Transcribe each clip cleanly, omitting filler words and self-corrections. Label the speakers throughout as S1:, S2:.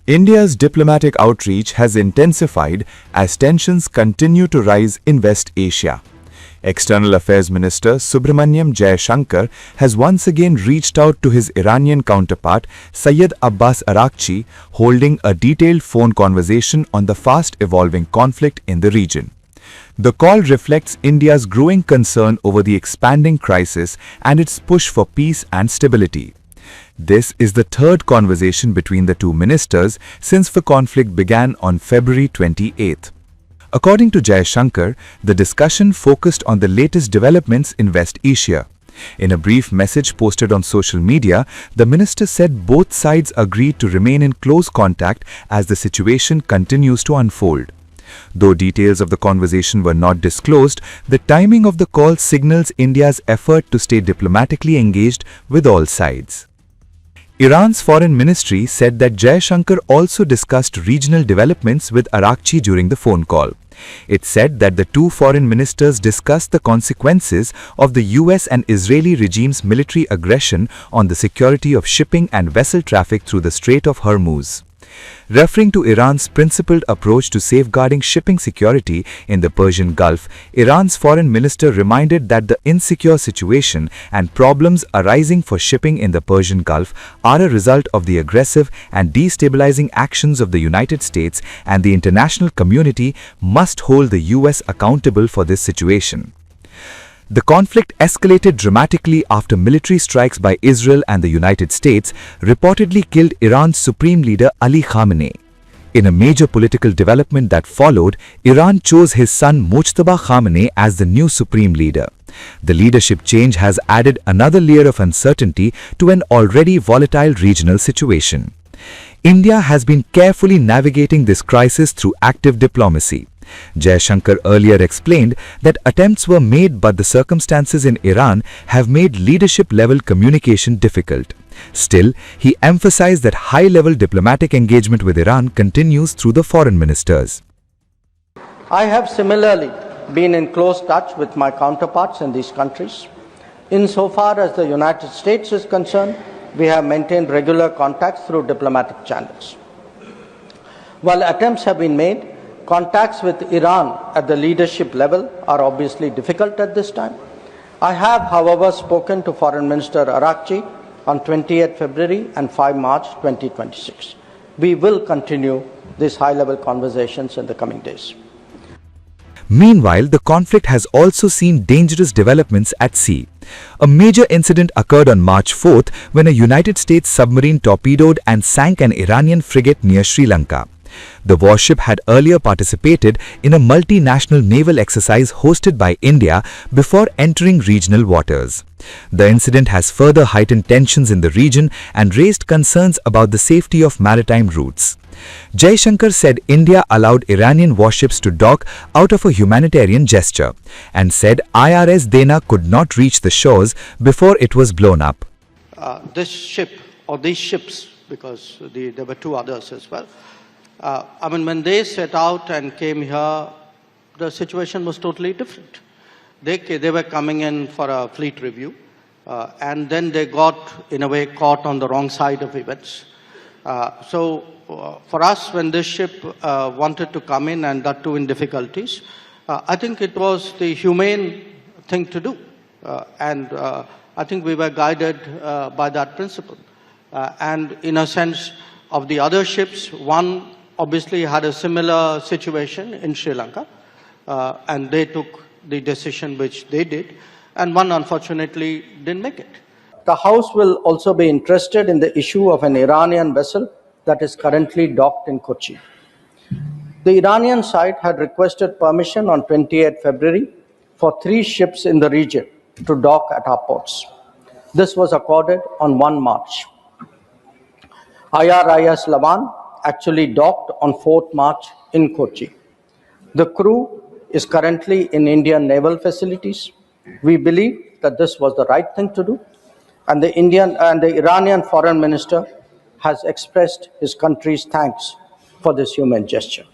S1: India's diplomatic outreach has intensified as tensions continue to rise in West Asia. External Affairs Minister Subrahmanyam Jaishankar has once again reached out to his Iranian counterpart Seyed Abbas Araghchi, holding a detailed phone conversation on the fast-evolving conflict in the region. The call reflects India's growing concern over the expanding crisis and its push for peace and stability. This is the third conversation between the two ministers since the conflict began on February 28. According to Jaishankar, the discussion focused on the latest developments in West Asia. In a brief message posted on social media, the minister said both sides agreed to remain in close contact as the situation continues to unfold. Though details of the conversation were not disclosed, the timing of the call signals India's effort to stay diplomatically engaged with all sides. Iran's foreign ministry said that Jaishankar also discussed regional developments with Araghchi during the phone call. It said that the two foreign ministers discussed the consequences of the US and Israeli regime's military aggression on the security of shipping and vessel traffic through the Strait of Hormuz. Referring to Iran's principled approach to safeguarding shipping security in the Persian Gulf, Iran's foreign minister reminded that the insecure situation and problems arising for shipping in the Persian Gulf are a result of the aggressive and destabilizing actions of the United States, and the international community must hold the US accountable for this situation. The conflict escalated dramatically after military strikes by Israel and the United States reportedly killed Iran's supreme leader Ali Khamenei. In a major political development that followed, Iran chose his son Mujtaba Khamenei as the new supreme leader. The leadership change has added another layer of uncertainty to an already volatile regional situation. India has been carefully navigating this crisis through active diplomacy. Jaishankar earlier explained that attempts were made, but the circumstances in Iran have made leadership-level communication difficult. Still, he emphasized that high-level diplomatic engagement with Iran continues through the foreign ministers.
S2: I have similarly been in close touch with my counterparts in these countries. Insofar as the United States is concerned, we have maintained regular contacts through diplomatic channels. While attempts have been made, contacts with Iran at the leadership level are obviously difficult at this time. I have, however, spoken to Foreign Minister Araghchi on 28 February and 5 March 2026. We will continue these high-level conversations in the coming days.
S1: Meanwhile, the conflict has also seen dangerous developments at sea. A major incident occurred on March 4th when a United States submarine torpedoed and sank an Iranian frigate near Sri Lanka. The warship had earlier participated in a multinational naval exercise hosted by India before entering regional waters. The incident has further heightened tensions in the region and raised concerns about the safety of maritime routes. Jaishankar said India allowed Iranian warships to dock out of a humanitarian gesture and said IRS Dena could not reach the shores before it was blown up.
S2: This ship, or these ships, because there were two others as well, when they set out and came here, the situation was totally different. They were coming in for a fleet review, and then they got, in a way, caught on the wrong side of events. For us, when this ship wanted to come in, and that too in difficulties, I think it was the humane thing to do. I think we were guided by that principle. And in a sense of the other ships, one obviously had a similar situation in Sri Lanka, and they took the decision which they did, and one unfortunately didn't make it. The House will also be interested in the issue of an Iranian vessel that is currently docked in Kochi. The Iranian side had requested permission on 28 February for 3 ships in the region to dock at our ports. This was accorded on 1 March. IRIS Lavan actually docked on 4th March in Kochi. The crew is currently in Indian naval facilities. We believe that this was the right thing to do, and the Iranian foreign minister has expressed his country's thanks for this human gesture.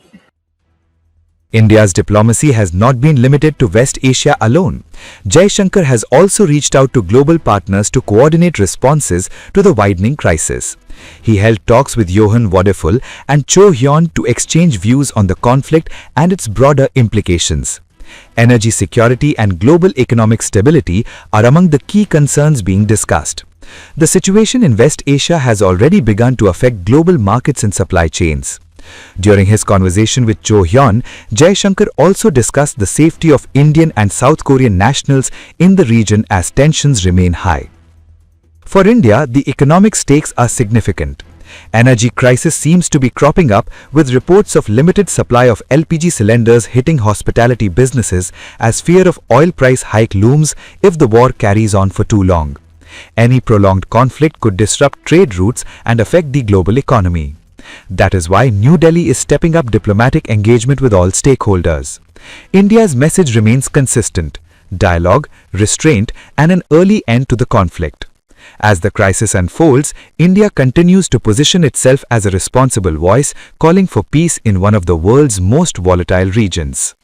S1: India's diplomacy has not been limited to West Asia alone. Jaishankar has also reached out to global partners to coordinate responses to the widening crisis. He held talks with Johan Wadeful and Cho Hyun to exchange views on the conflict and its broader implications. Energy security and global economic stability are among the key concerns being discussed. The situation in West Asia has already begun to affect global markets and supply chains. During his conversation with Cho Hyun, Jaishankar also discussed the safety of Indian and South Korean nationals in the region as tensions remain high. For India, the economic stakes are significant. Energy crisis seems to be cropping up with reports of limited supply of LPG cylinders hitting hospitality businesses as fear of oil price hike looms if the war carries on for too long. Any prolonged conflict could disrupt trade routes and affect the global economy. That is why New Delhi is stepping up diplomatic engagement with all stakeholders. India's message remains consistent: dialogue, restraint, and an early end to the conflict. As the crisis unfolds, India continues to position itself as a responsible voice, calling for peace in one of the world's most volatile regions.